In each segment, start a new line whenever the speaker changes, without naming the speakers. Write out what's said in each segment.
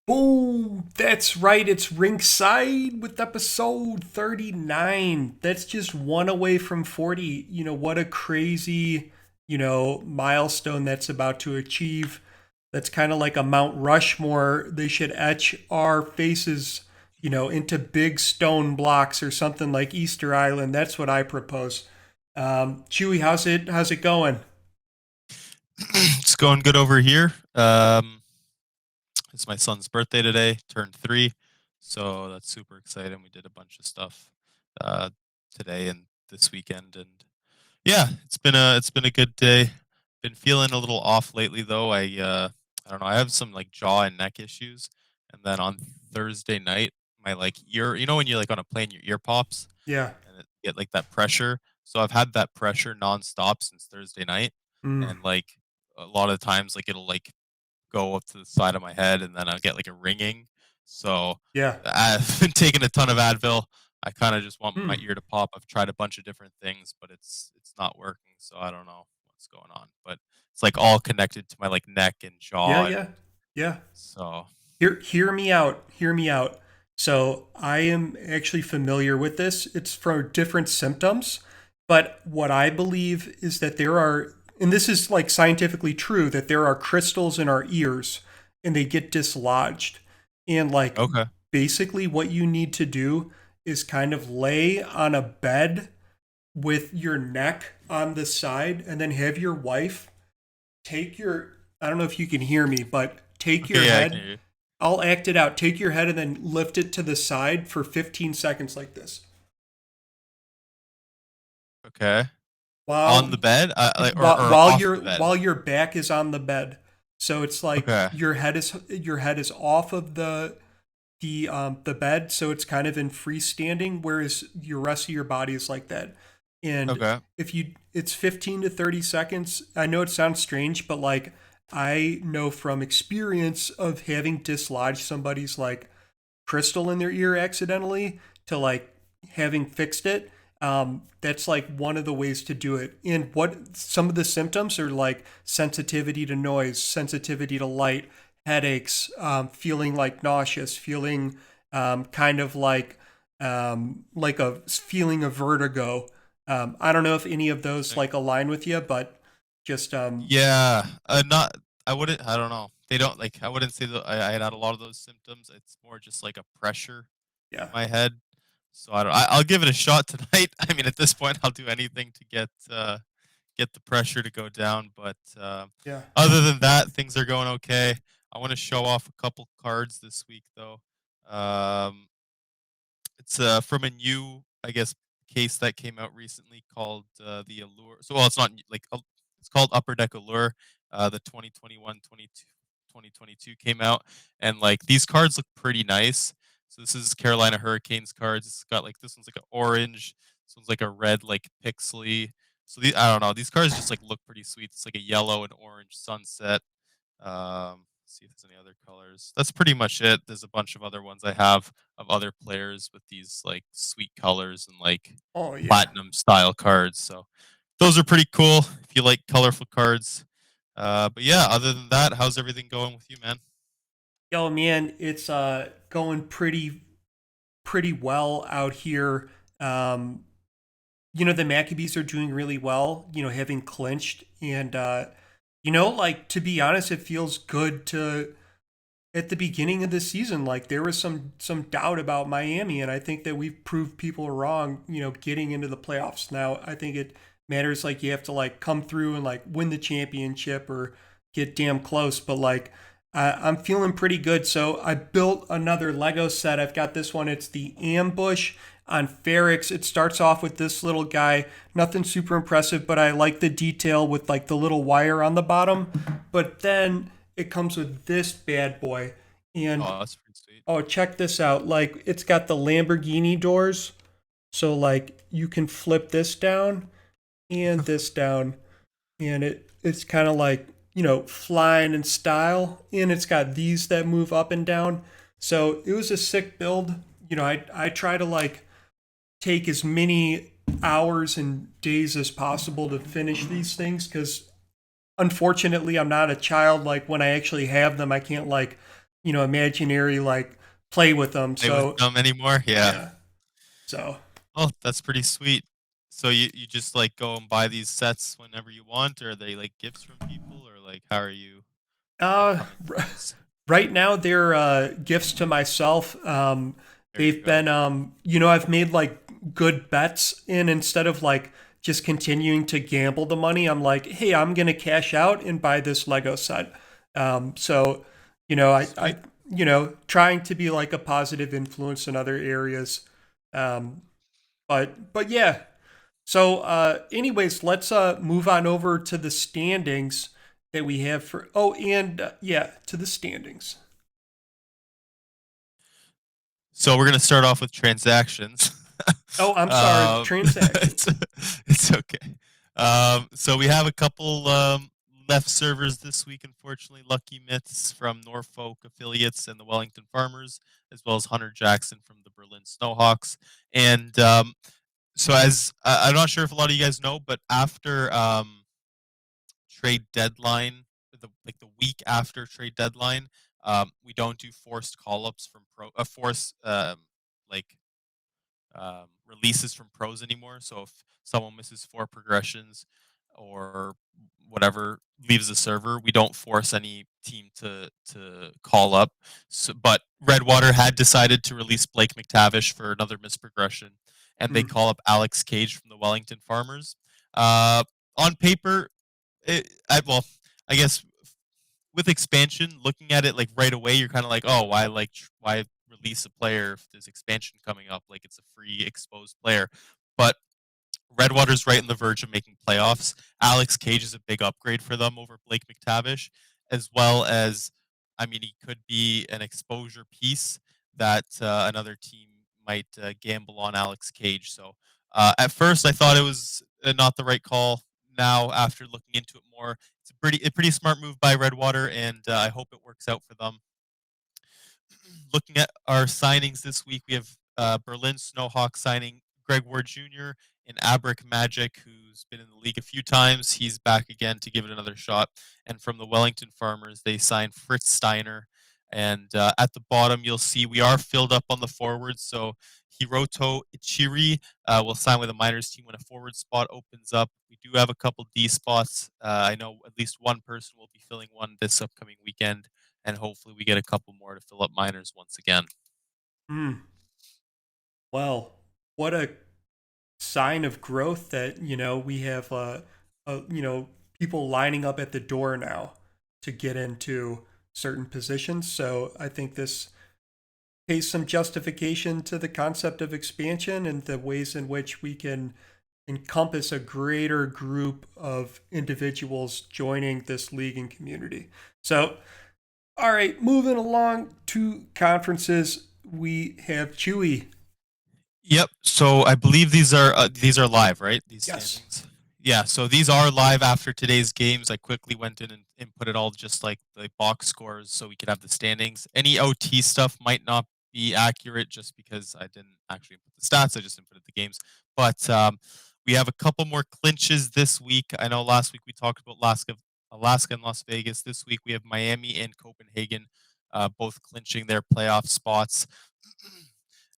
Oh, that's right. It's Rinkside with episode 39. That's just one away from 40. What a crazy, milestone that's about to achieve. That's kind of like a Mount Rushmore. They should etch our faces, into big stone blocks or something like Easter Island. That's what I propose. Chewie, how's it going?
It's going good over here. It's my son's birthday today, turned 3, so that's super exciting. We did a bunch of stuff uh, today and this weekend, and yeah, it's been a good day. Been feeling a little off lately though. I don't know. I have some like jaw and neck issues, and then on Thursday night, my like ear. You know when you're like on a plane, your ear pops
Yeah.
and it get like that pressure. So I've had that pressure nonstop since Thursday night,
Mm,
and like a lot of times, like it'll like go up to the side of my head, and then I'll get like a ringing. So
yeah.
I've been taking a ton of Advil. I kind of just want my
Mm,
ear to pop. I've tried a bunch of different things, but it's not working. So I don't know what's going on. But it's like all connected to my like neck and
yeah.
jaw, and
Yeah. Yeah.
so
Hear me out. Hear me out. So I am actually familiar with this. It's for different symptoms, but what I believe is that there are, and this is like scientifically true, that there are crystals in our ears and they get dislodged. And like
okay,
basically what you need to do is kind of lay on a bed with your neck on the side and then have your wife take your, I don't know if you can hear me, but take your
okay, yeah, I can
head.
hear you.
I'll act it out. Take your head and then lift it to the side for 15 seconds like this.
Okay, on
While
the bed, like
while,
or
while
off
your
the bed.
while your back is on the bed. So it's like
Okay,
your head is off of the bed, so it's kind of in freestanding, whereas your rest of your body is like that. And
okay,
if you it's 15 to 30 seconds. I know it sounds strange, but like I know from experience of having dislodged somebody's like crystal in their ear accidentally to like having fixed it. That's like one of the ways to do it. And what some of the symptoms are like sensitivity to noise, sensitivity to light, headaches, feeling like nauseous, feeling kind of like a feeling of vertigo. I don't know if any of those
interesting.
like align with you, but just
Yeah, not. I wouldn't. I don't know. They don't like. I wouldn't say that I had a lot of those symptoms. It's more just like a pressure in
yeah.
my head. So I don't. I'll give it a shot tonight. I mean, at this point, I'll do anything to get the pressure to go down. But
Yeah.
other than that, things are going okay. I want to show off a couple cards this week, though. Um, it's from a new, I guess, case that came out recently called the Allure. So, well, it's not like it's called Upper Deck Allure. The 2021 2022 came out, and like these cards look pretty nice. So this is Carolina Hurricanes cards. It's got like this one's like an orange, this one's like a red, like pixely. So I don't know. These cards just like look pretty sweet. It's like a yellow and orange sunset. See if there's any other colors. That's pretty much it. There's a bunch of other ones I have of other players with these like sweet colors and like
Oh yeah.
platinum style cards. So those are pretty cool if you like colorful cards. But yeah, other than that, how's everything going with you, man?
Yo, man, it's going pretty well out here. Um, the Maccabees are doing really well. Having clinched, and like to be honest, it feels good to at the beginning of the season. Like there was some doubt about Miami, and I think that we've proved people wrong. Getting into the playoffs now. I think it matters. Like you have to like come through and like win the championship or get damn close. But like I'm feeling pretty good. So I built another Lego set. I've got this one. It's the Ambush on Ferrix. It starts off with this little guy. Nothing super impressive, but I like the detail with like the little wire on the bottom. But then it comes with this bad boy. And
Oh, that's pretty sweet.
oh, check this out. Like it's got the Lamborghini doors. So like you can flip this down and this down and it's kind of like flying in style, and it's got these that move up and down. So it was a sick build. I try to like take as many hours and days as possible to finish these things because unfortunately I'm not a child. Like when I actually have them, I can't like, imaginary like play with them.
Play with
So
them anymore? Yeah.
yeah. So
Oh, that's pretty sweet. So you just like go and buy these sets whenever you want, or are they like gifts from people, or like how are you like
uh
coming to these?
right now they're gifts to myself.
There you
They've
go.
been I've made like good bets in instead of like just continuing to gamble the money. I'm like, hey, I'm gonna cash out and buy this Lego set. So I
Sweet.
trying to be like a positive influence in other areas. Um, but yeah. So anyways, let's move on over to the standings that we have for and yeah, to the standings.
So we're gonna start off with transactions.
Oh, I'm sorry,
um,
transactions.
it's it's okay. So we have a couple left servers this week. Unfortunately, Lucky Myths from Norfolk affiliates and the Wellington Farmers, as well as Hunter Jackson from the Berlin Snowhawks. And so as I'm not sure if a lot of you guys know, but after trade deadline, like the week after trade deadline, we don't do forced call ups from force like releases from pros anymore. So if someone misses four progressions or whatever leaves the server, we don't force any team to call up. So, but Redwater had decided to release Blake McTavish for another missed progression, and they
Hmm.
call up Alex Cage from the Wellington Farmers. Uh, on paper, well, I guess with expansion, looking at it like right away, you're kind of like, oh, why release a player if there's expansion coming up? Like it's a free exposed player. But Redwater's right on the verge of making playoffs. Alex Cage is a big upgrade for them over Blake McTavish, as well as, I mean, he could be an exposure piece that another team might gamble on Alex Cage. So at first, I thought it was not the right call. Now, after looking into it more, it's a pretty smart move by Redwater, and I hope it works out for them. Looking at our signings this week, we have Berlin Snowhawk signing Greg Ward Jr. and Abrick Magic, who's been in the league a few times. He's back again to give it another shot. And from the Wellington Farmers, they signed Fritz Steiner. And at the bottom, you'll see we are filled up on the forwards. So Hiroto Ichiri will sign with a minors team when a forward spot opens up. We do have a couple D spots. I know at least one person will be filling one this upcoming weekend, and hopefully we get a couple more to fill up minors once again.
Hmm. Well, what a sign of growth that we have people lining up at the door now to get into certain positions. So I think this pays some justification to the concept of expansion and the ways in which we can encompass a greater group of individuals joining this league and community. So, all right, moving along to conferences, we have Chewie.
Yep. So I believe these are live, right? These
Yes.
standings. Yeah. So these are live after today's games. I quickly went in and put it all just like the box scores so we could have the standings. Any OT stuff might not be accurate just because I didn't actually put the stats. I just inputted the games. But we have a couple more clinches this week. I know last week we talked about Alaska and Las Vegas. This week we have Miami and Copenhagen, both clinching their playoff spots.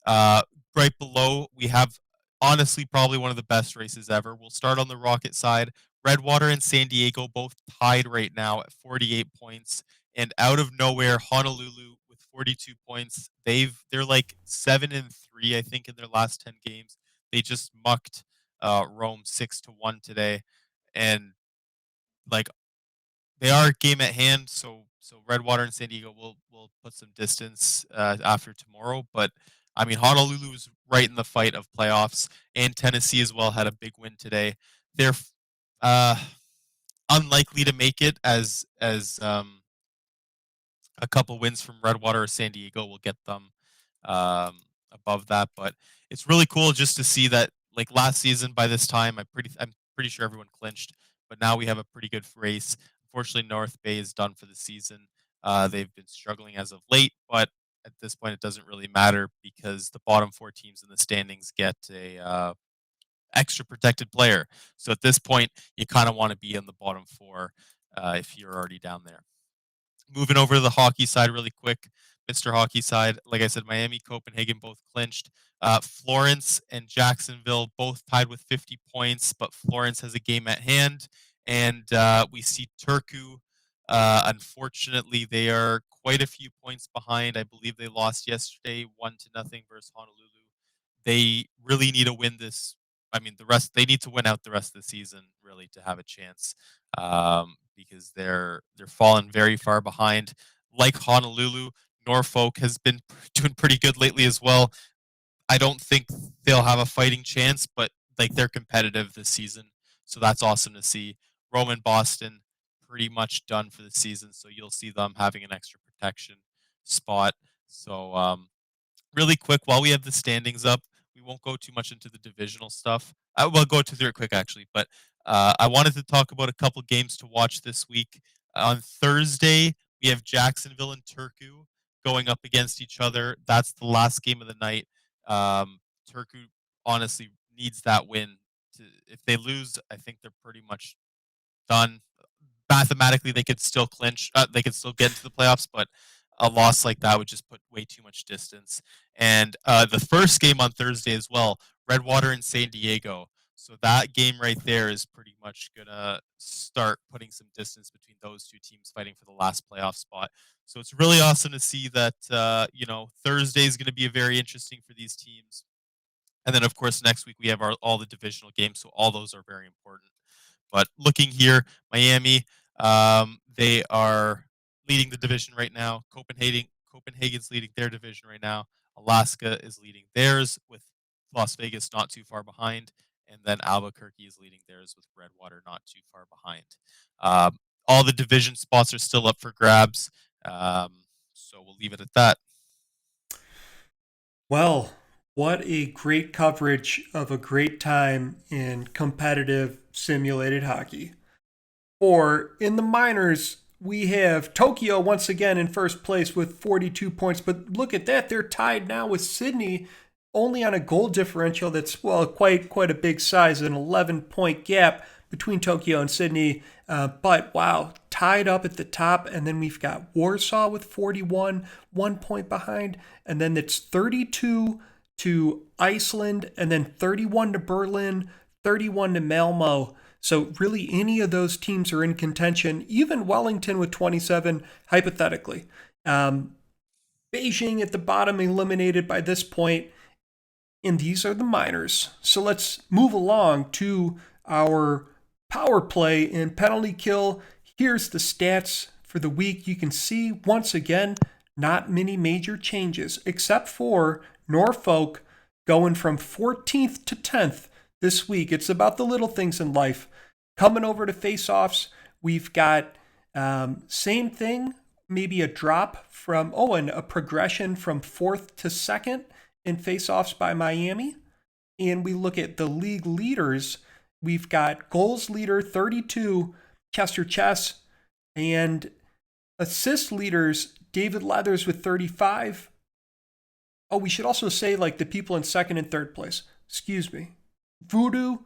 Uh, right below, we have honestly probably one of the best races ever. We'll start on the Rocket side. Redwater and San Diego both tied right now at 48 points. And out of nowhere, Honolulu with 42 points. They're like 7-3, I think, in their last 10 games. They just mucked Rome 6-1 today. And like they are a game at hand, so Redwater and San Diego will put some distance after tomorrow. But I mean, Honolulu is right in the fight of playoffs, and Tennessee as well had a big win today. They're uh, unlikely to make it as a couple wins from Redwater or San Diego will get them um, above that. But it's really cool just to see that like last season by this time I'm pretty sure everyone clinched, but now we have a pretty good race. Unfortunately, North Bay is done for the season. They've been struggling as of late, but at this point it doesn't really matter because the bottom 4 teams in the standings get a extra protected player. So at this point, you kind of want to be in the bottom 4 if you're already down there. Moving over to the hockey side really quick, Mr. Hockey side, like I said, Miami, Copenhagen both clinched. Florence and Jacksonville both tied with 50 points, but Florence has a game at hand. And we see Turku. Unfortunately, they are quite a few points behind. I believe they lost yesterday, 1-0 versus Honolulu. They really need to win this. I mean, they need to win out the rest of the season really to have a chance because they're falling very far behind. Like Honolulu, Norfolk has been doing pretty good lately as well. I don't think they'll have a fighting chance, but like they're competitive this season, so that's awesome to see. Rome and Boston pretty much done for the season, so you'll see them having an extra protection spot. So really quick, while we have the standings up, we won't go too much into the divisional stuff. I will go through it quick actually, but I wanted to talk about a couple games to watch this week. On Thursday, we have Jacksonville and Turku going up against each other. That's the last game of the night. Turku honestly needs that win. If they lose, I think they're pretty much done. Mathematically, they could still clinch. They could still get into the playoffs, but a loss like that would just put way too much distance. And the first game on Thursday as well, Redwater and San Diego. So that game right there is pretty much gonna start putting some distance between those two teams fighting for the last playoff spot. So it's really awesome to see that Thursday is going to be a very interesting for these teams. And then of course next week we have all the divisional games, so all those are very important. But looking here, Miami, they are leading the division right now. Copenhagen's leading their division right now. Alaska is leading theirs with Las Vegas not too far behind. And then Albuquerque is leading theirs with Redwater not too far behind. All the division spots are still up for grabs. So we'll leave it at that.
Well, what a great coverage of a great time in competitive simulated hockey. Or in the minors, we have Tokyo once again in first place with 42 points. But look at that, they're tied now with Sydney only on a goal differential that's, well, quite a big size, an 11-point gap between Tokyo and Sydney. But wow, tied up at the top. And then we've got Warsaw with 41, 1 point behind. And then it's 32 to Iceland, and then 31 to Berlin, 31 to Malmo. So really any of those teams are in contention, even Wellington with 27, hypothetically. Beijing at the bottom eliminated by this point. And these are the minors. So let's move along to our power play and penalty kill. Here's the stats for the week. You can see, once again, not many major changes, except for Norfolk going from 14th to 10th this week. It's about the little things in life. Coming over to face-offs, we've got same thing, maybe a drop from, and a progression from 4th to 2nd in face-offs by Miami. And we look at the league leaders. We've got goals leader 32, Chester Chess, and assist leaders, David Leathers with 35. Oh, we should also say like the people in second and third place. Excuse me. Voodoo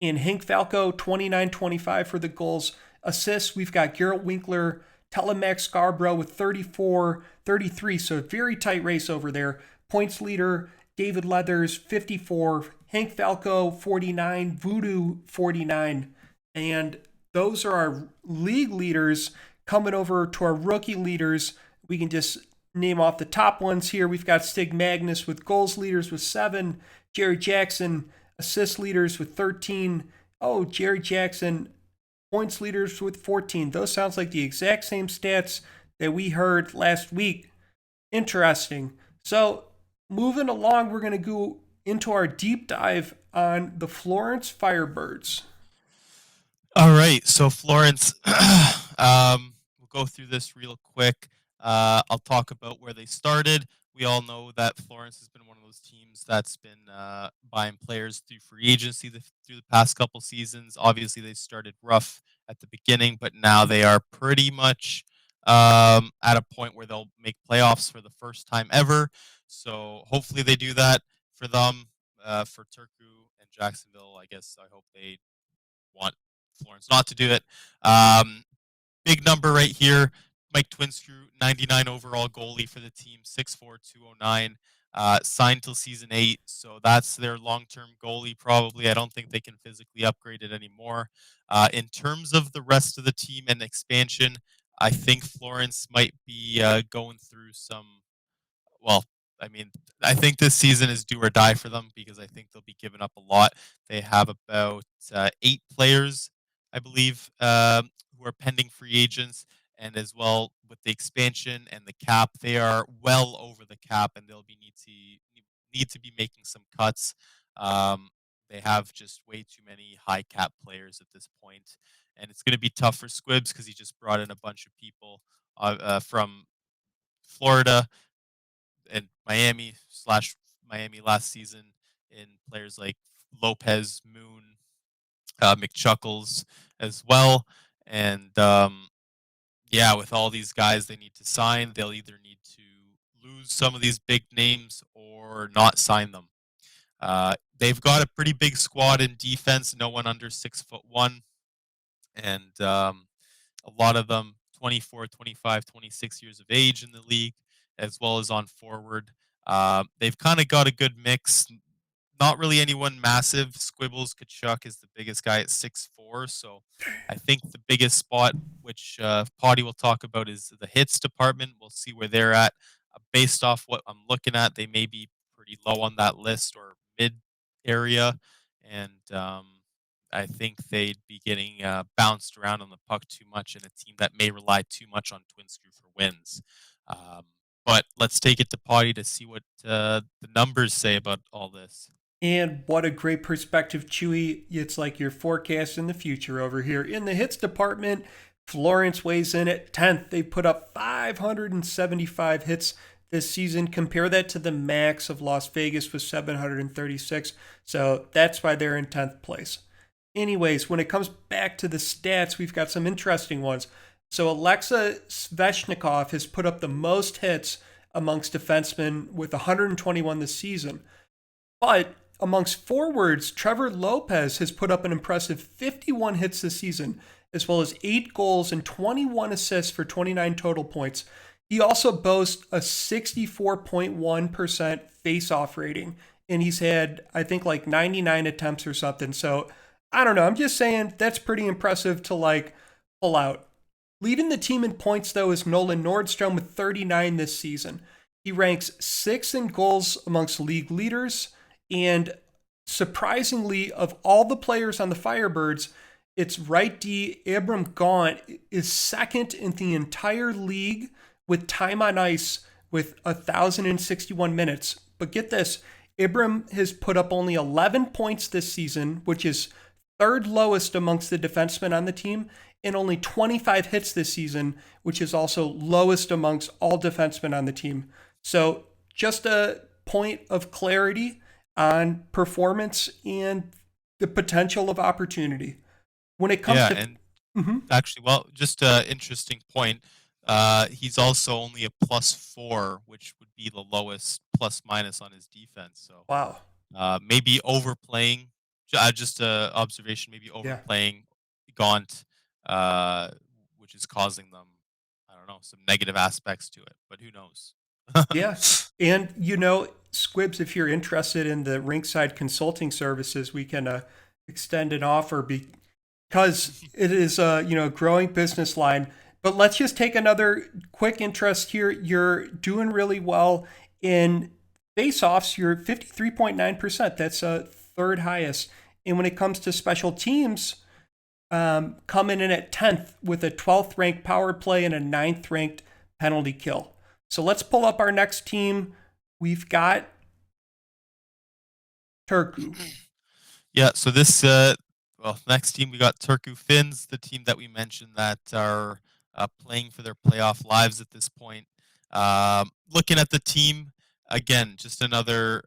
and Hank Falco, 29-25 for the goals. Assists, we've got Geralt Winkler, Telemax Scarborough with 34, 33. So a very tight race over there. Points leader, David Leathers, 54. Hank Falco, 49. Voodoo, 49. And those are our league leaders. Coming over to our rookie leaders, we can just name off the top ones here. We've got Stig Magnus with goals leaders with 7. Jerry Jackson, assist leaders with 13. Oh, Jerry Jackson, points leaders with 14. Those sounds like the exact same stats that we heard last week. Interesting. So moving along, we're going to go into our deep dive on the Florence Firebirds.
All right, so Florence, we'll go through this real quick. I'll talk about where they started. We all know that Florence has been one of those teams that's been buying players through free agency through the past couple seasons. Obviously, they started rough at the beginning, but now they are pretty much at a point where they'll make playoffs for the first time ever. So hopefully they do that for them. For Turku and Jacksonville, I guess I hope they want Florence not to do it. Big number right here. Mike Twinscrew, 99 overall goalie for the team, 6'4", 209. Signed till season 8, so that's their long-term goalie probably. I don't think they can physically upgrade it anymore. In terms of the rest of the team and expansion, I think Florence might be going through some, well, I mean, I think this season is do or die for them because I think they'll be giving up a lot. They have about 8 players, I believe, who are pending free agents, and as well with the expansion and the cap, they are well over the cap, and they'll be need to be making some cuts. Um, they have just way too many high cap players at this point, and it's going to be tough for Squibs because he just brought in a bunch of people from Florida and Miami last season in players like Lopez, Moon, McChuckles as well. And yeah, with all these guys they need to sign, they'll either need to lose some of these big names or not sign them. They've got a pretty big squad in defense, no one under 6'1", and a lot of them 24, 25, 26 years of age in the league, as well as on forward. They've kind of got a good mix. Not really anyone massive. Squibbles Kachuk is the biggest guy at 6'4", so I think the biggest spot, which Potty will talk about, is the hits department. We'll see where they're at. Based off what I'm looking at, they may be pretty low on that list or mid area, and I think they'd be getting bounced around on the puck too much in a team that may rely too much on Twin Screw for wins. Um, but let's take it to Potty to see what the numbers say about all this.
And what a great perspective, Chewie. It's like you're forecasting the future over here. In the hits department, Florence weighs in at 10th. They put up 575 hits this season. Compare that to the max of Las Vegas with 736. So that's why they're in 10th place. Anyways, when it comes back to the stats, we've got some interesting ones. So Alexa Sveshnikov has put up the most hits amongst defensemen with 121 this season. But amongst forwards, Trevor Lopez has put up an impressive 51 hits this season, as well as 8 goals and 21 assists for 29 total points. He also boasts a 64.1% face-off rating, and he's had, I think, like 99 attempts or something. So I don't know. I'm just saying that's pretty impressive to like pull out. Leading the team in points, though, is Nolan Nordstrom with 39 this season. He ranks 6th in goals amongst league leaders. And surprisingly, of all the players on the Firebirds, it's right D. Abram Gaunt is second in the entire league with time on ice with 1,061 minutes. But get this, Abram has put up only 11 points this season, which is third lowest amongst the defensemen on the team, and only 25 hits this season, which is also lowest amongst all defensemen on the team. So just a point of clarity on performance and the potential of opportunity. When it comes
Yeah,
to
and
Mhm.
actually, well, just an interesting point. He's also only a +4, which would be the lowest plus minus on his defense. So
Wow.
maybe overplaying. Just a observation. Maybe
Yeah.
overplaying Gaunt, uh, which is causing them, I don't know, some negative aspects to it. But who knows?
Yeah. And Squibs, if you're interested in the Rinkside consulting services, we can extend an offer because it is a growing business line. But let's just take another quick interest here. You're doing really well in face-offs. You're 53.9%. That's third highest. And when it comes to special teams, coming in at 10th with a 12th ranked power play and a 9th ranked penalty kill. So let's pull up our next team. We've got Turku.
Yeah, so this well, next team we got Turku Finns, the team that we mentioned that are playing for their playoff lives at this point. Looking at the team again, just another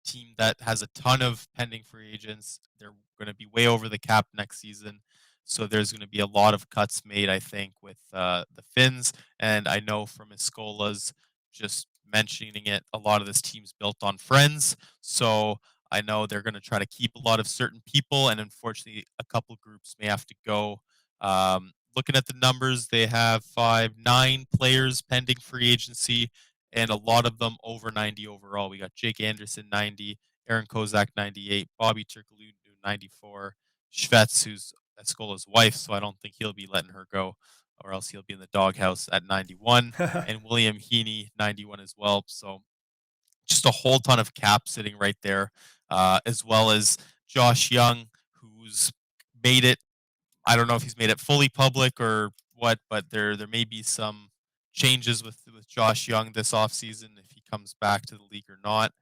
team that has a ton of pending free agents. They're going to be way over the cap next season. So there's going to be a lot of cuts made, I think, with the Finns. And I know from Escola's just mentioning it, a lot of this team's built on friends. So I know they're going to try to keep a lot of certain people, and unfortunately, a couple groups may have to go. Looking at the numbers, they have 9 players pending free agency, and a lot of them over 90 overall. We got Jake Anderson 90, Aaron Kozak 98, Bobby Turku 94, Schvetz, who's Escola's wife, so I don't think he'll be letting her go, or else he'll be in the doghouse at 91, and William Heaney 91 as well. So just a whole ton of cap sitting right there, as well as Josh Young, who's made it. I don't know if he's made it fully public or what, but there may be some changes with Josh Young this offseason if he comes back to the league or not.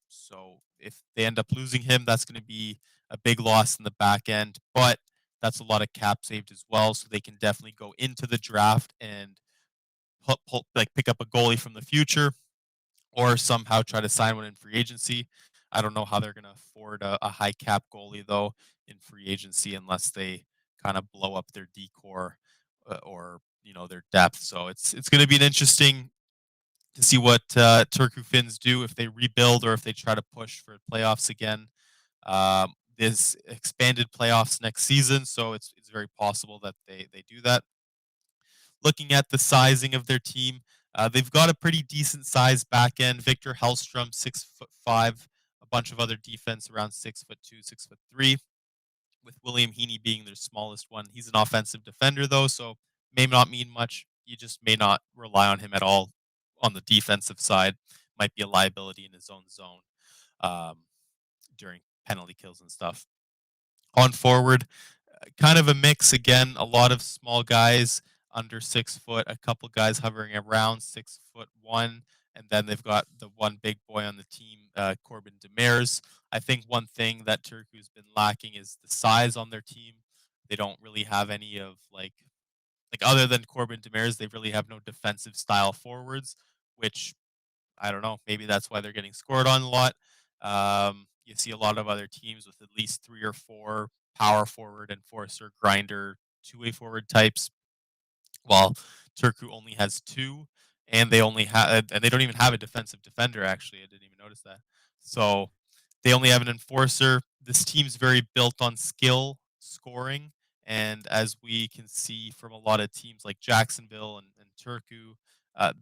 So if they end up losing him, that's going to be a big loss in the back end, but that's a lot of cap saved as well. So they can definitely go into the draft and like pick up a goalie from the future or somehow try to sign one in free agency. I don't know how they're going to afford a high cap goalie though in free agency unless they kind of blow up their decor or their depth. So it's going to be an interesting to see what Turku Finns do if they rebuild or if they try to push for playoffs again. There's expanded playoffs next season, so it's very possible that they do that. Looking at the sizing of their team, they've got a pretty decent size back end. Victor Hellstrom, 6'5", a bunch of other defense around 6'2", 6'3", with William Heaney being their smallest one. He's an offensive defender though, so may not mean much. You just may not rely on him at all on the defensive side. Might be a liability in his own zone um, during penalty kills and stuff. On forward, kind of a mix again. A lot of small guys under 6 foot, a couple guys hovering around 6'1", and then they've got the one big boy on the team, Corbin Demers. I think one thing that Turku's been lacking is the size on their team. They don't really have any of like other than Corbin Demers, they really have no defensive style forwards, which I don't know. Maybe that's why they're getting scored on a lot. You see a lot of other teams with at least 3 or 4 power forward, enforcer, grinder, two-way forward types. While Turku only has 2, and they don't even have a defensive defender. Actually, I didn't even notice that. So they only have an enforcer. This team's very built on skill, scoring, and as we can see from a lot of teams like Jacksonville and Turku,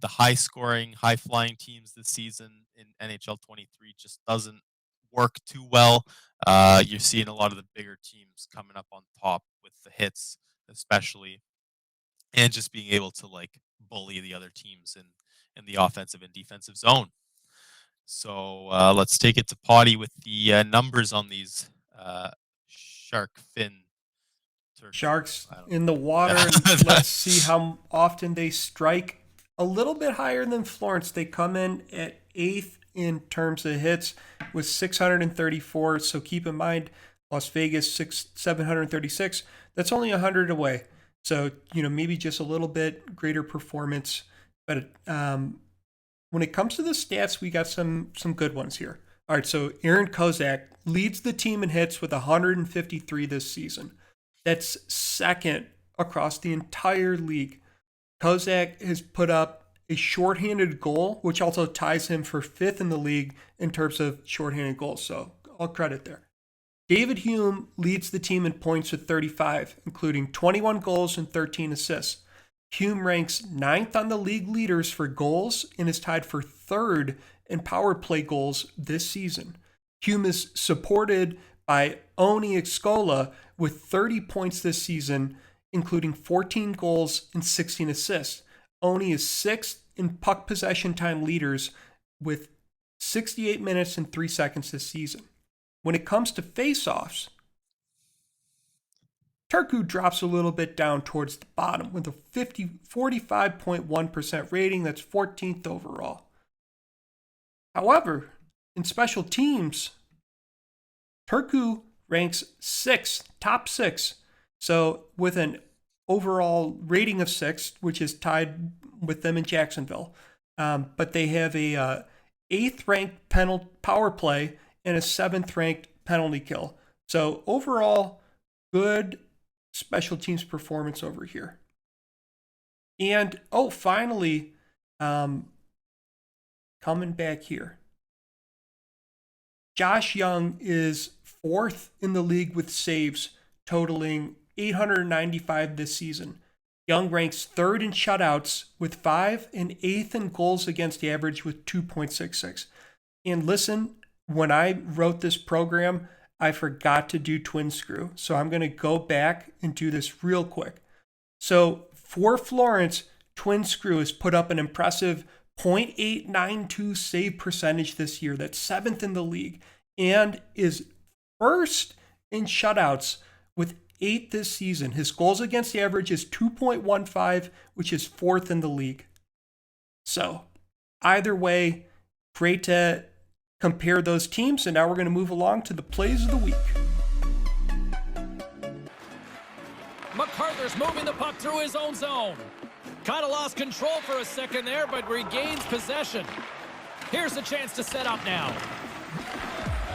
the high scoring, high flying teams this season in NHL 23 just doesn't work too well. You're seeing a lot of the bigger teams coming up on top with the hits, especially, and just being able to like bully the other teams in the offensive and defensive zone. So let's take it to Potty with the numbers on these shark fin Turku.
Sharks
I don't
in the
know.
water, and
Yeah.
let's see how often they strike. A little bit higher than Florence. They come in at 8th in terms of hits with 634. So keep in mind, Las Vegas 736. That's only 100 away. So maybe just a little bit greater performance. But when it comes to the stats, we got some good ones here. All right, so Aaron Kozak leads the team in hits with 153 this season. That's second across the entire league. Kozak has put up a shorthanded goal, which also ties him for 5th in the league in terms of shorthanded goals. So all credit there. David Hume leads the team in points with 35, including 21 goals and 13 assists. Hume ranks 9th on the league leaders for goals and is tied for 3rd in power play goals this season. Hume is supported by Oni Excola with 30 points this season, including 14 goals and 16 assists. Oni is 6th in puck possession time leaders with 68 minutes and 3 seconds this season. When it comes to faceoffs, Turku drops a little bit down towards the bottom with a 45.1% rating. That's 14th overall. However, in special teams, Turku ranks 6th, top 6. So with an overall rating of 6, which is tied with them in Jacksonville. But they have a 8th ranked power play and a 7th ranked penalty kill. So overall, good special teams performance over here. And, oh, finally, coming back here. Josh Young is 4th in the league with saves, totaling 895 this season. Young ranks 3rd in shutouts with 5 and 8th in goals against average with 2.66. And listen, when I wrote this program, I forgot to do twin screw. So I'm going to go back and do this real quick. So for Florence, twin screw has put up an impressive .892 save percentage this year. That's 7th in the league and is 1st in shutouts with 8 this season. His goals against average is 2.15, which is 4th in the league. So either way, great to compare those teams. And now we're going to move along to the plays of the week.
MacArthur's moving the puck through his own zone. Kind of lost control for a second there, but regains possession. Here's a chance to set up now.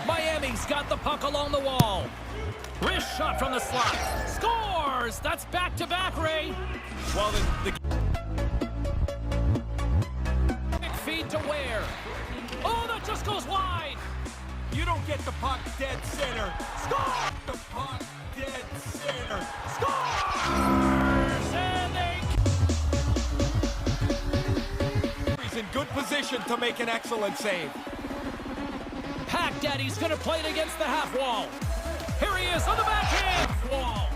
Miami's got the puck along the wall. Wrist shot from the slot. Scores! That's back-to-back, Ray. Well, the feed to Ware. Oh, that just goes wide.
You don't get the puck dead center. Score! The puck dead center.
Scores! And
He's in good position to make an excellent save.
Hack Daddy's gonna play it against the half wall. Here he is on the backhand wall.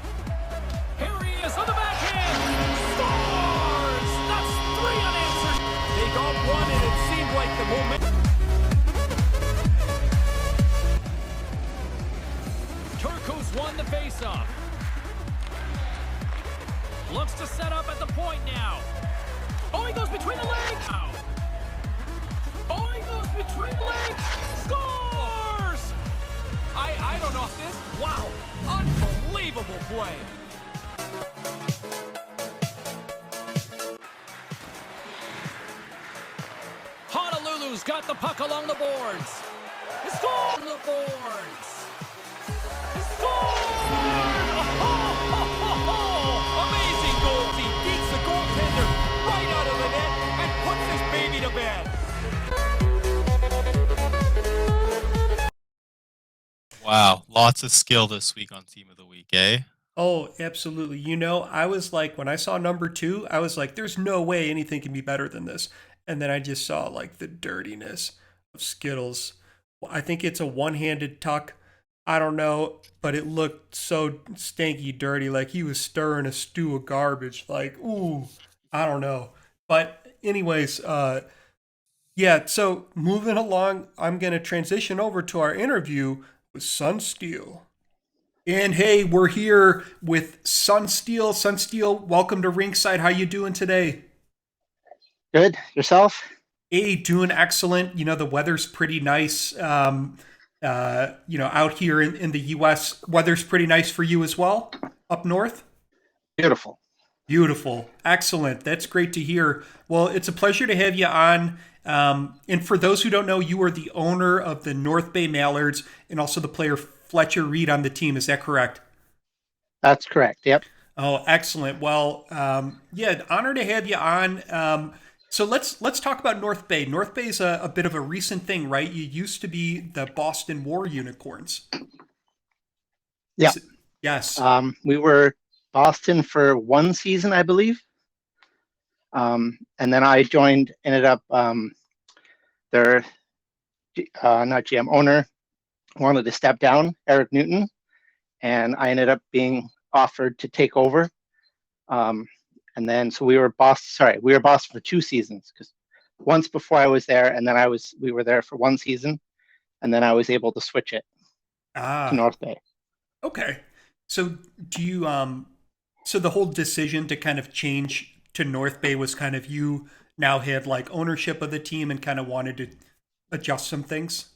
Here he is on the backhand. Scores! That's 3 unanswered.
They got one and it seemed like the moment.
Turku's won the faceoff. Looks to set up at the point now. Oh, he goes between the legs. Oh, he goes between the legs. Scores!
I don't know if this. Wow. Unbelievable play.
Honolulu's got the puck along the boards. He scored on the boards. He scored!
Amazing goal. He beats the goaltender right out of the net and puts this baby to bed.
Wow, lots of skill this week on Team of the Week, eh?
Oh, absolutely. You know, I was like, when I saw number 2, I was like, there's no way anything can be better than this. And then I just saw like the dirtiness of Skittles. I think it's a one-handed tuck. I don't know, but it looked so stanky dirty, like he was stirring a stew of garbage. Like, ooh, I don't know. But anyways, yeah, so moving along, I'm going to transition over to our interview with Sunsteel. And hey, we're here with Sunsteel. Sunsteel, welcome to Rinkside. How you doing today?
Good. Yourself?
Hey, doing excellent. You know, the weather's pretty nice. Out here in the U.S., weather's pretty nice for you as well, up north?
Beautiful.
Beautiful. Excellent. That's great to hear. Well, it's a pleasure to have you on. And for those who don't know, you are the owner of the North Bay Mallards and also the player Fletcher Reed on the team. Is that correct?
That's correct. Yep.
Oh, excellent. Well, yeah, honor to have you on. So let's talk about North Bay. North Bay is a bit of a recent thing, right? You used to be the Boston War Unicorns.
Yeah.
Yes.
We were Boston for one season, I believe. And then I ended up their not GM owner wanted to step down, Eric Newton, and I ended up being offered to take over. And then so we were Boston for 2 seasons, because once before I was there, and then we were there for 1 season, and then I was able to switch it to North Bay.
Okay. So do you so the whole decision to kind of change to North Bay was kind of you now had like ownership of the team and kind of wanted to adjust some things?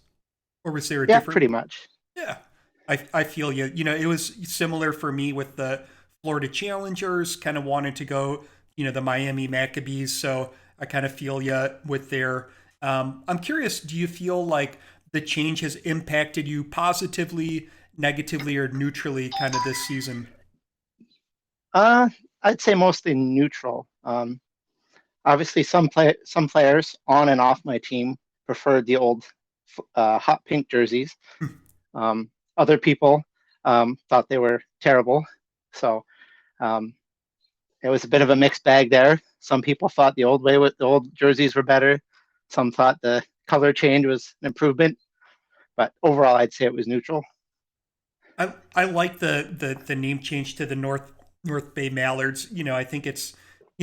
Or was there a different?
Pretty much.
Yeah. I feel you. You know, it was similar for me with the Florida Challengers, kind of wanted to go, the Miami Maccabees. So I kind of feel you with their, I'm curious, do you feel like the change has impacted you positively, negatively, or neutrally kind of this season?
I'd say mostly neutral. Obviously, some players on and off my team preferred the old hot pink jerseys. Other people thought they were terrible. So it was a bit of a mixed bag there. Some people thought the old way with the old jerseys were better. Some thought the color change was an improvement. But overall, I'd say it was neutral.
I like the name change to the North Bay Mallards. I think it's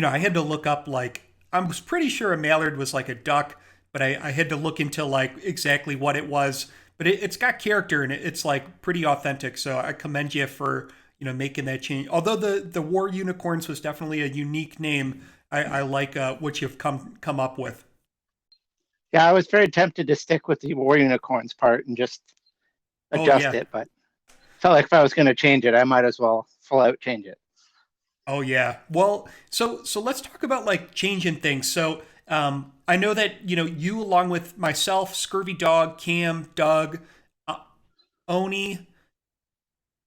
I had to look up like I was pretty sure a mallard was like a duck, but I had to look into like exactly what it was. But it's got character and it's like pretty authentic. So I commend you for making that change. Although the War Unicorns was definitely a unique name, I like what you've come up with.
Yeah, I was very tempted to stick with the War Unicorns part and just adjust it, but felt like if I was going to change it, I might as well full out change it.
Oh yeah. Well, so let's talk about like changing things. So I know that you along with myself, Scurvy Dog, Cam, Doug, Oni,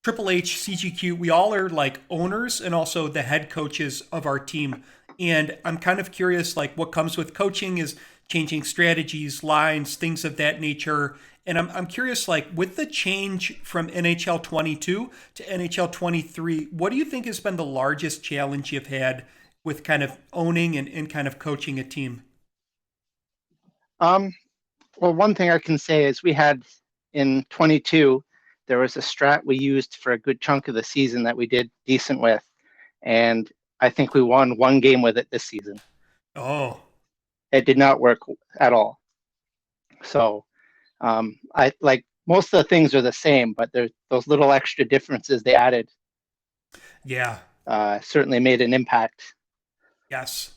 Triple H, CGQ, we all are like owners and also the head coaches of our team. And I'm kind of curious, like what comes with coaching is changing strategies, lines, things of that nature. And I'm curious, like with the change from NHL 22 to NHL 23, what do you think has been the largest challenge you've had with kind of owning and kind of coaching a team?
Well, one thing I can say is we had in 22, there was a strat we used for a good chunk of the season that we did decent with. And I think we won one game with it this season.
Oh.
It did not work at all. So I like most of the things are the same, but there's those little extra differences they added.
Yeah.
Certainly made an impact.
Yes.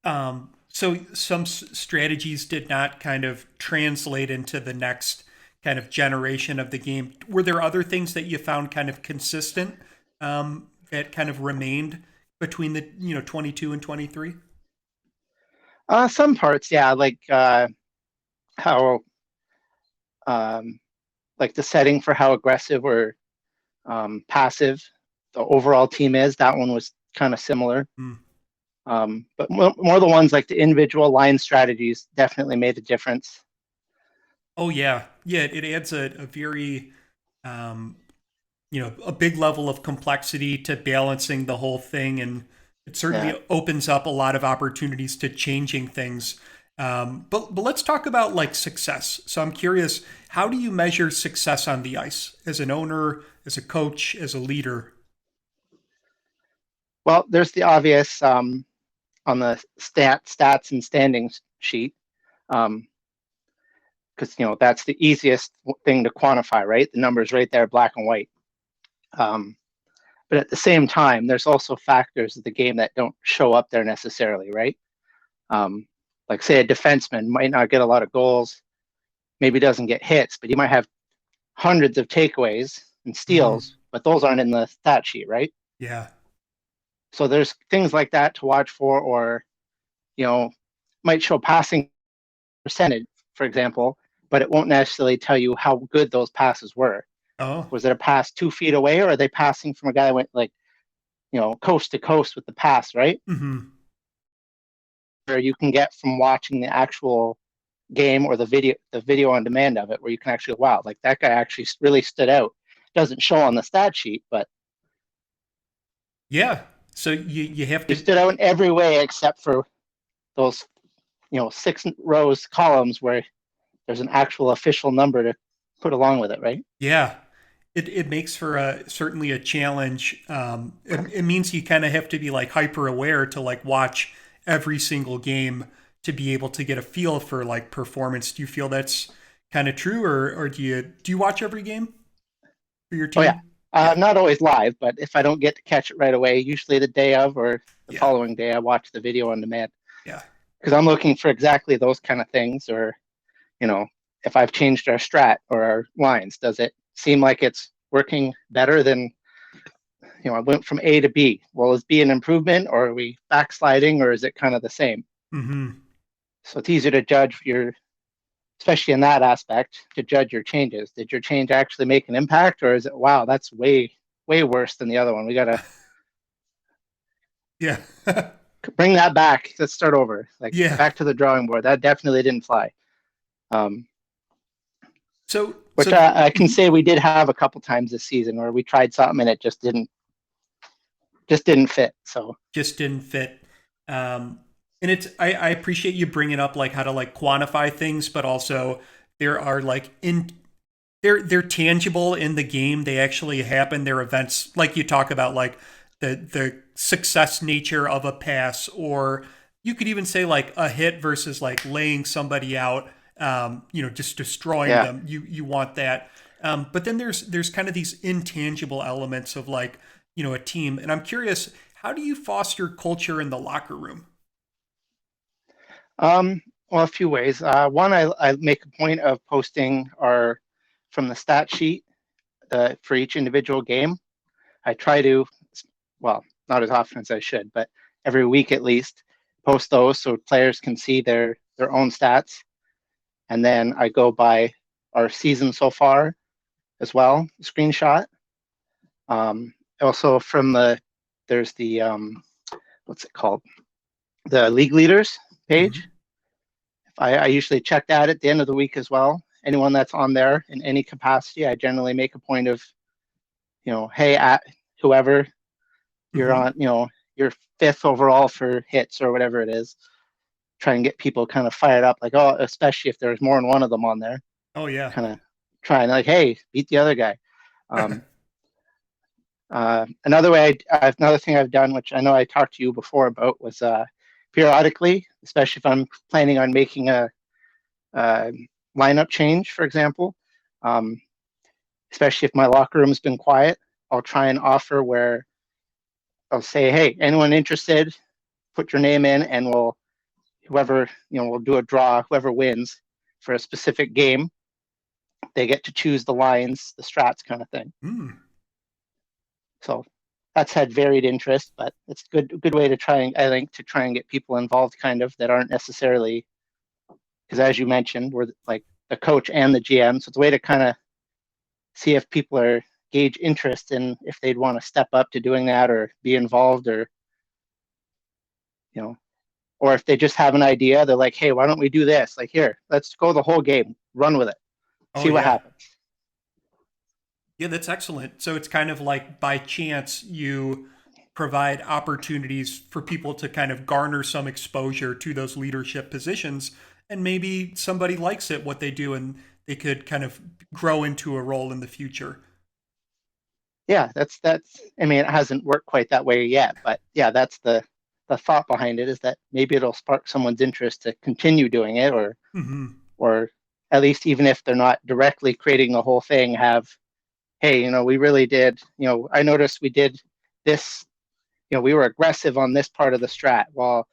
So some strategies did not kind of translate into the next kind of generation of the game. Were there other things that you found kind of consistent that kind of remained between the 22 and 23?
Some parts, yeah, like how like the setting for how aggressive or passive the overall team is. That one was kind of similar. But more the ones like the individual line strategies definitely made a difference.
Oh yeah, yeah. It adds a very a big level of complexity to balancing the whole thing, and it certainly opens up a lot of opportunities to changing things. But let's talk about like success. So I'm curious, how do you measure success on the ice as an owner, as a coach, as a leader?
Well, there's the obvious on the stats and standings sheet, because that's the easiest thing to quantify, right? The numbers right there, black and white. But at the same time, there's also factors of the game that don't show up there necessarily, right? Like say a defenseman might not get a lot of goals, maybe doesn't get hits, but he might have hundreds of takeaways and steals, but those aren't in the stat sheet, right?
Yeah.
So there's things like that to watch for, or might show passing percentage, for example, but it won't necessarily tell you how good those passes were.
Oh.
Was it a pass 2 feet away, or are they passing from a guy that went like coast to coast with the pass, right?
Mm-hmm.
Or you can get from watching the actual game or the video on demand of it, where you can actually, wow, like that guy actually really stood out. Doesn't show on the stat sheet, but
yeah. So you have to.
He stood out in every way except for those 6 rows columns where there's an actual official number to put along with it, right?
Yeah. It makes for certainly a challenge. It means you kind of have to be like hyper aware to like watch every single game to be able to get a feel for like performance. Do you feel that's kind of true, or do you watch every game for your team?
Oh yeah, not always live, but if I don't get to catch it right away, usually the day of or the following day, I watch the video on demand.
Yeah,
because I'm looking for exactly those kind of things, or if I've changed our strat or our lines, does it seem like it's working better than I went from A to B? Well, is B an improvement, or are we backsliding, or is it kind of the same?
Mm-hmm.
So it's easier to judge especially in that aspect, to judge your changes. Did your change actually make an impact, or is it, wow, that's way, way worse than the other one? We got to
Yeah.
Bring that back. Let's start over. Like
Yeah.
back to the drawing board. That definitely didn't fly. Which
So
I can say we did have a couple times this season where we tried something and it just didn't fit. So
just didn't fit. And it's I appreciate you bringing up like how to like quantify things, but also there are like they're tangible in the game. They actually happen. They're events like you talk about, like the success nature of a pass, or you could even say like a hit versus like laying somebody out. Just destroying them. You want that. But then there's kind of these intangible elements of like a team. And I'm curious, how do you foster culture in the locker room?
well, a few ways. One, I make a point of posting from the stat sheet for each individual game. I try to, well, not as often as I should, but every week at least, post those so players can see their own stats. And then I go by our season so far as well, screenshot. Also there's the, what's it called? The league leaders page.
Mm-hmm.
I usually check that at the end of the week as well. Anyone that's on there in any capacity, I generally make a point of, hey, at whoever you're
Mm-hmm.
on, you're fifth overall for hits or whatever it is. Try and get people kind of fired up, like, oh, especially if there's more than one of them on there.
Oh yeah.
Kind of trying like, hey, beat the other guy. Another thing I've done, which I know I talked to you before about, was periodically, especially if I'm planning on making a lineup change, for example, especially if my locker room's been quiet, I'll try and offer where I'll say, hey, anyone interested, put your name in, and we'll do a draw. Whoever wins for a specific game, they get to choose the lines, the strats kind of thing.
Mm.
So that's had varied interest, but it's a good way to try and get people involved, kind of, that aren't necessarily, because as you mentioned, we're like the coach and the GM, so it's a way to kind of see if people gauge interest in if they'd want to step up to doing that or be involved, or or if they just have an idea, they're like, hey, why don't we do this? Like, here, let's go the whole game, run with it, see what happens.
Yeah, that's excellent. So it's kind of like by chance you provide opportunities for people to kind of garner some exposure to those leadership positions, and maybe somebody likes it, what they do, and they could kind of grow into a role in the future.
Yeah, that's I mean, it hasn't worked quite that way yet, but yeah, that's the thought behind it, is that maybe it'll spark someone's interest to continue doing it, or
Mm-hmm.
or at least, even if they're not directly creating the whole thing, have, hey, we really did, I noticed we did this, we were aggressive on this part of the strat. Well,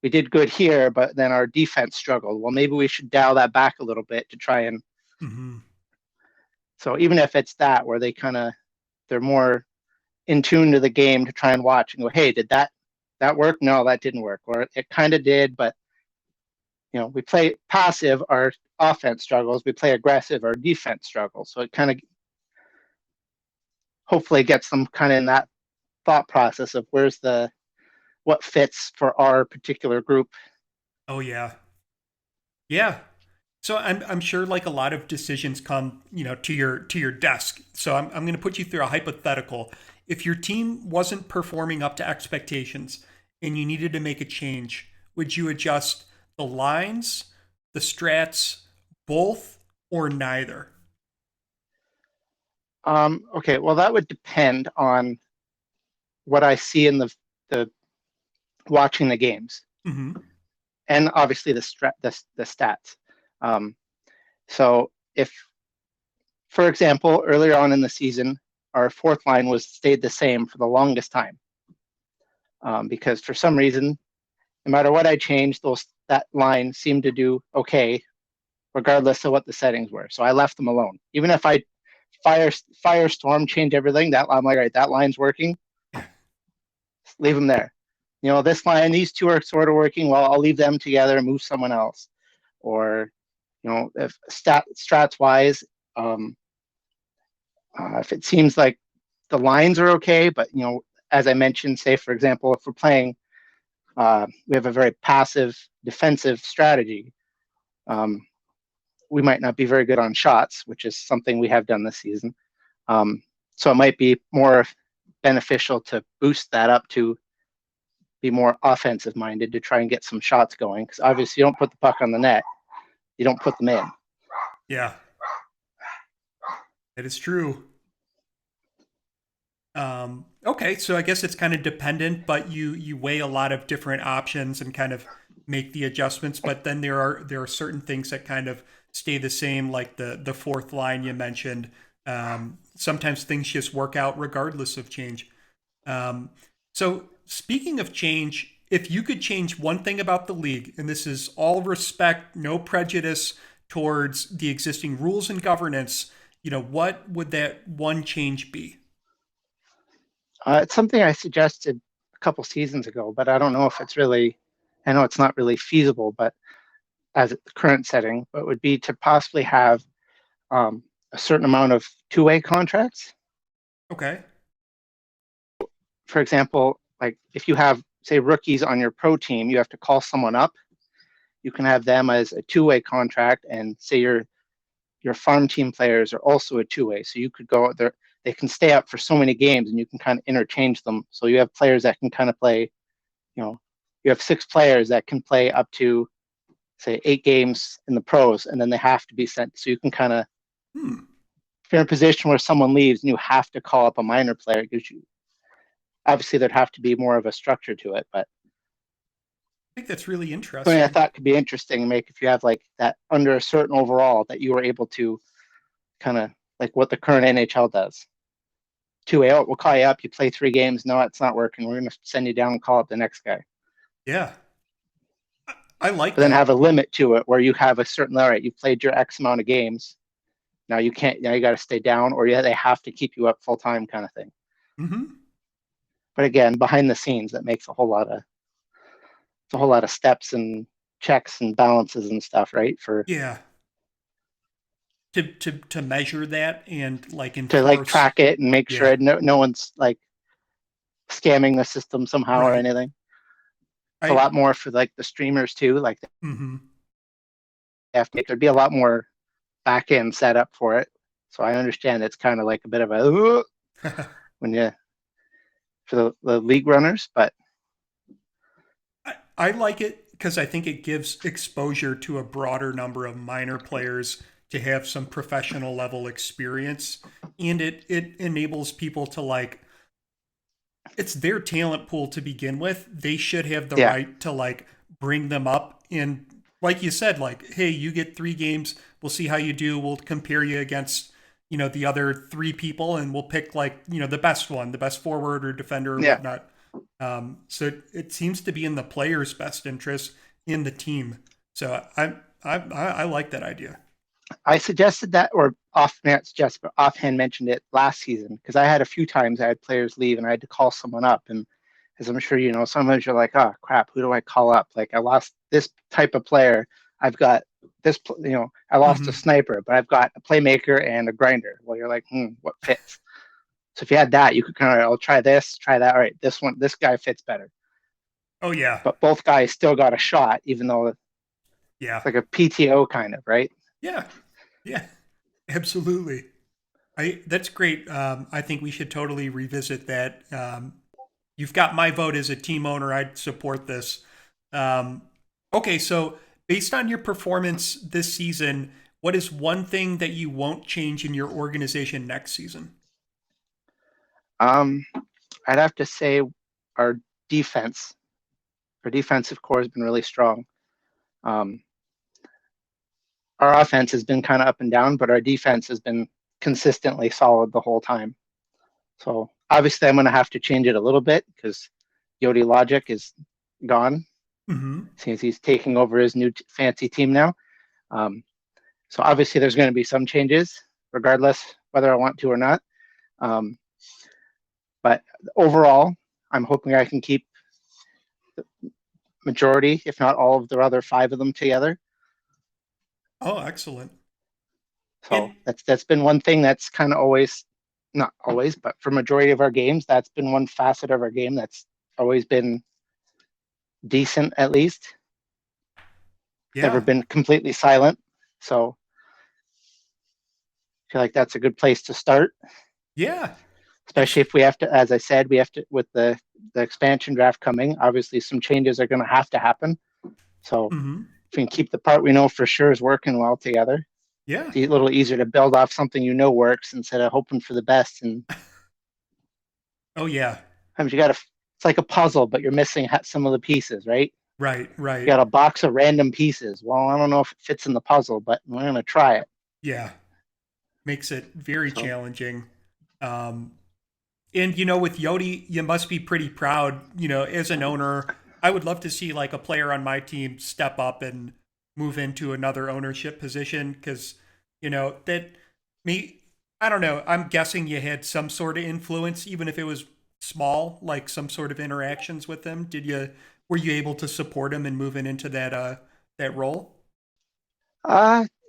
we did good here, but then our defense struggled. Well, maybe we should dial that back a little bit to try and.
Mm-hmm.
So even if it's that, where they're more in tune to the game to try and watch and go, hey, did that work? No, that didn't work. Or it kind of did, but we play passive, our offense struggles. We play aggressive, our defense struggles. So it kind of hopefully gets them kind of in that thought process of what fits for our particular group.
Oh yeah. Yeah. So I'm sure like a lot of decisions come, to your desk. So I'm going to put you through a hypothetical. If your team wasn't performing up to expectations and you needed to make a change, would you adjust the lines, the strats, both, or neither?
Okay, well, that would depend on what I see in the watching the games,
Mm-hmm.
and obviously the stats. So if, for example, earlier on in the season, our fourth line stayed the same for the longest time, because for some reason, no matter what I changed, that line seemed to do okay, regardless of what the settings were. So I left them alone. Even if I firestorm, change everything, I'm like, all right, that line's working, leave them there. This line, these two are sort of working well, I'll leave them together and move someone else. Or, if strats wise, if it seems like the lines are okay, but as I mentioned, say, for example, if we're playing, we have a very passive defensive strategy. We might not be very good on shots, which is something we have done this season. So it might be more beneficial to boost that up to be more offensive minded to try and get some shots going. Because obviously you don't put the puck on the net, you don't put them in.
Yeah, that is true. Okay, so I guess it's kind of dependent, but you weigh a lot of different options and kind of make the adjustments. But then there are certain things that kind of stay the same, like the fourth line you mentioned. Sometimes things just work out regardless of change. So speaking of change, if you could change one thing about the league, and this is all respect, no prejudice towards the existing rules and governance, what would that one change be?
It's something I suggested a couple seasons ago, but I don't know if it's really, I know it's not really feasible, but as the current setting, but would be to possibly have a certain amount of two-way contracts.
Okay.
For example, like if you have, say, rookies on your pro team, you have to call someone up. You can have them as a two-way contract, and say your farm team players are also a two-way. So you could go there, they can stay up for so many games, and you can kind of interchange them. So you have players that can kind of play, you have 6 players that can play up to, say, 8 games in the pros, and then they have to be sent. So you can kind of, if you're in a position where someone leaves and you have to call up a minor player, it gives you, obviously there'd have to be more of a structure to it, but
I think that's really interesting.
something I thought could be interesting to make if you have like that under a certain overall that you were able to kind of like what the current NHL does. 2-way, oh, we'll call you up, you play 3 games, no, it's not working, we're going to send you down and call up the next guy.
Yeah. I like
but
that.
Then have a limit to it where you have a certain, all right, you played your X amount of games. Now you can't, now you got to stay down, or they have to keep you up full time kind of thing.
Mm-hmm.
But again, behind the scenes, that makes a whole lot of steps and checks and balances and stuff, right?
Yeah. To measure that and like enforce,
to like track it and make sure no one's like scamming the system somehow or anything. It's a lot more for like the streamers too. Like there'd be a lot more back end set up for it. So I understand it's kind of like a bit of a when you for the league runners, but
I like it because I think it gives exposure to a broader number of minor players to have some professional level experience, and it enables people to like, it's their talent pool to begin with. They should have the right to like bring them up, and like you said, like, hey, you get 3 games, we'll see how you do, we'll compare you against the other 3 people, and we'll pick like the best one, the best forward or defender or whatnot. So it seems to be in the player's best interest in the team. So I like that idea.
I suggested that, or offhand mentioned it last season, because I had a few times I had players leave and I had to call someone up. And as I'm sure you know, sometimes you're like, oh crap, who do I call up? Like I lost this type of player. I've got this, I lost a sniper, but I've got a playmaker and a grinder. Well, you're like, what fits? So if you had that, you could kind of, I'll try this, try that. All right, this guy fits better.
Oh yeah.
But both guys still got a shot, even though it's like a PTO kind of, right?
Yeah, absolutely. That's great. I think we should totally revisit that. You've got my vote as a team owner. I'd support this. Okay, so based on your performance this season, what is one thing that you won't change in your organization next season?
I'd have to say our defense. Our defensive core has been really strong. Our offense has been kind of up and down, but our defense has been consistently solid the whole time. So obviously I'm going to have to change it a little bit because Yodi Logic is gone since he's taking over his new fancy team now. So obviously there's going to be some changes regardless whether I want to or not. But overall, I'm hoping I can keep the majority, if not all of the other 5 of them together.
Oh, excellent.
So that's been one thing that's kind of always not always, but for majority of our games, that's been one facet of our game that's always been decent, at least.
Yeah.
Never been completely silent. So I feel like that's a good place to start.
Yeah.
Especially if we have to, as I said, we have to, with the expansion draft coming, obviously some changes are going to have to happen. So
Mm-hmm.
if we can keep the part we know for sure is working well together,
Yeah.
it's a little easier to build off something you know works instead of hoping for the best. And
Oh, yeah.
sometimes you got to, it's like a puzzle, but you're missing some of the pieces, right?
Right.
You
Right.
got a box of random pieces. Well, I don't know if it fits in the puzzle, but we're going to try it.
Yeah. Makes it very
So,
challenging. And, with Yodi, you must be pretty proud, as an owner. I would love to see like a player on my team step up and move into another ownership position because, that me, I don't know. I'm guessing you had some sort of influence, even if it was small, like some sort of interactions with them. Were you able to support him and moving into that role?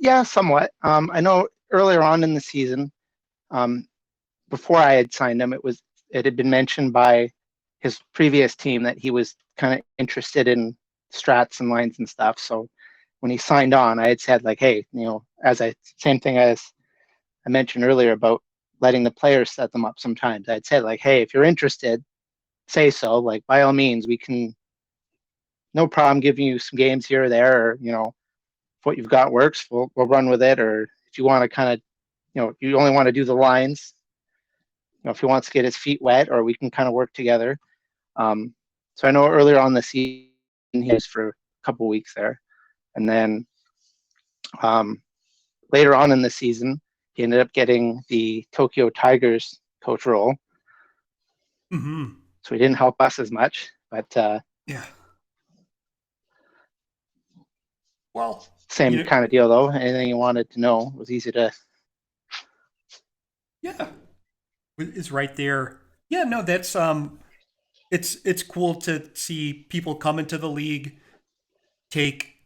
yeah, somewhat. I know earlier on in the season, um, before I had signed him, it had been mentioned by his previous team that he was kind of interested in strats and lines and stuff. So when he signed on, I had said like, hey, same thing as I mentioned earlier about letting the players set them up sometimes. I'd said like, hey, if you're interested, say so. Like by all means, we can, no problem giving you some games here or there, or if what you've got works, we'll run with it. Or if you want to kind of, you only want to do the lines, if he wants to get his feet wet, or we can kind of work together. So I know earlier on the season he was for a couple weeks there, and then later on in the season he ended up getting the Tokyo Tigers coach role.
Mm-hmm.
So he didn't help us as much, but
Yeah. Well,
same kind of deal though. Anything you wanted to know was easy to.
Yeah, is right there. Yeah, no, that's it's cool to see people come into the league, take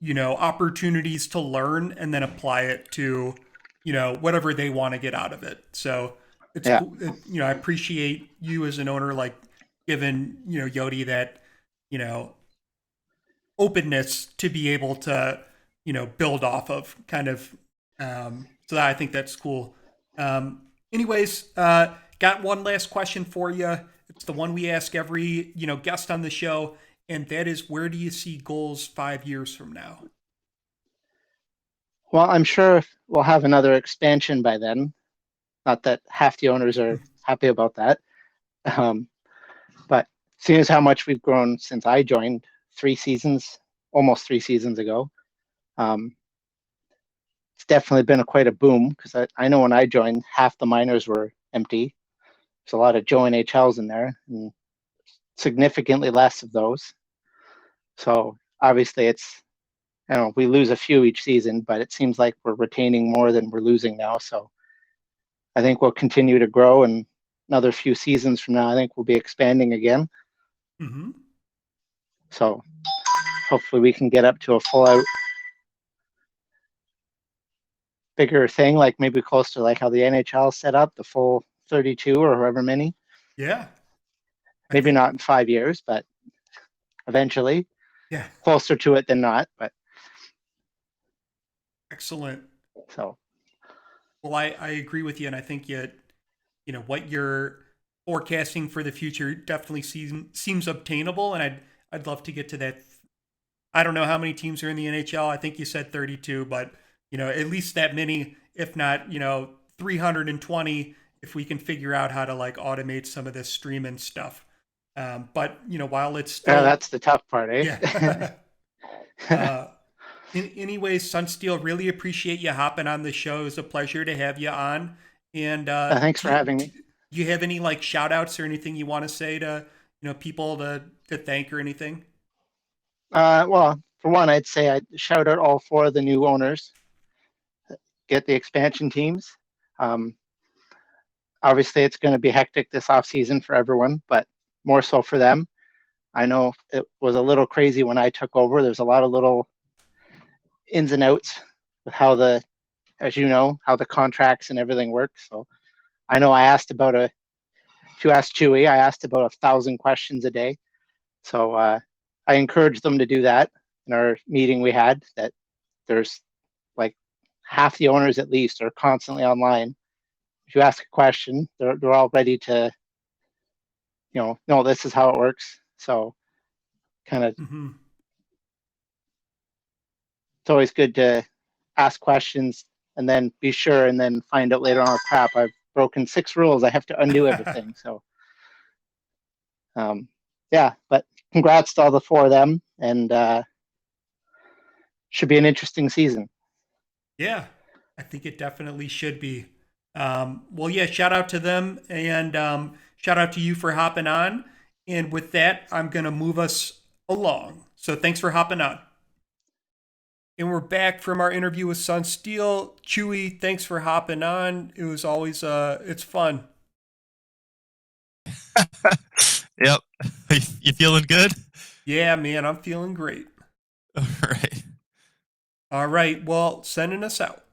opportunities to learn, and then apply it to whatever they want to get out of it. So it's
Yeah.
cool. I appreciate you as an owner, like giving Yodi that openness to be able to build off of kind of. So I think that's cool. Anyways, got one last question for you. It's the one we ask every guest on the show, and that is, where do you see GOHLS 5 years from now?
Well, I'm sure we'll have another expansion by then. Not that half the owners are happy about that, but seeing as how much we've grown since I joined almost 3 seasons ago, it's definitely been quite a boom because I know when I joined, half the minors were empty. There's a lot of GOHLs in there and significantly less of those. So obviously we lose a few each season, but it seems like we're retaining more than we're losing now. So I think we'll continue to grow, and another few seasons from now, I think we'll be expanding again.
Mm-hmm.
So hopefully we can get up to a full out bigger thing, like maybe close to like how the NHL set up, the full 32 or however many.
Yeah.
Maybe not in 5 years, but eventually.
Yeah.
Closer to it than not, but.
Excellent.
So.
Well, I agree with you, and I think what you're forecasting for the future definitely seems obtainable, and I'd love to get to that. I don't know how many teams are in the NHL. I think you said 32, but at least that many, if not 320, if we can figure out how to like automate some of this streaming stuff. But while it's still,
that's the tough part, eh?
Yeah. Anyways, Sunsteel, really appreciate you hopping on the show. It was a pleasure to have you on. And
thanks for having me.
Do you have any like shout outs or anything you want to say to people to thank or anything?
Well, for one, I'd say I'd shout out all 4 of the new owners. Get the expansion teams. Obviously, it's going to be hectic this off season for everyone, but more so for them. I know it was a little crazy when I took over. There's a lot of little ins and outs with how the contracts and everything works. So I know I asked about if you ask Chewie, I asked about 1,000 questions a day. So I encouraged them to do that in our meeting we had, that there's like half the owners at least are constantly online. If you ask a question, they're all ready to, no, this is how it works. So kind of,
Mm-hmm.
it's always good to ask questions and then be sure and then find out later on, oh, crap, I've broken 6 rules. I have to undo everything. So yeah, but congrats to all the 4 of them, and should be an interesting season.
Yeah, I think it definitely should be. Well, yeah, shout out to them, and shout out to you for hopping on. And with that, I'm going to move us along. So thanks for hopping on. And we're back from our interview with Sunsteel. Chewie, thanks for hopping on. It was always, it's fun.
Yep. You feeling good?
Yeah, man, I'm feeling great.
All right.
All right, well, sending us out.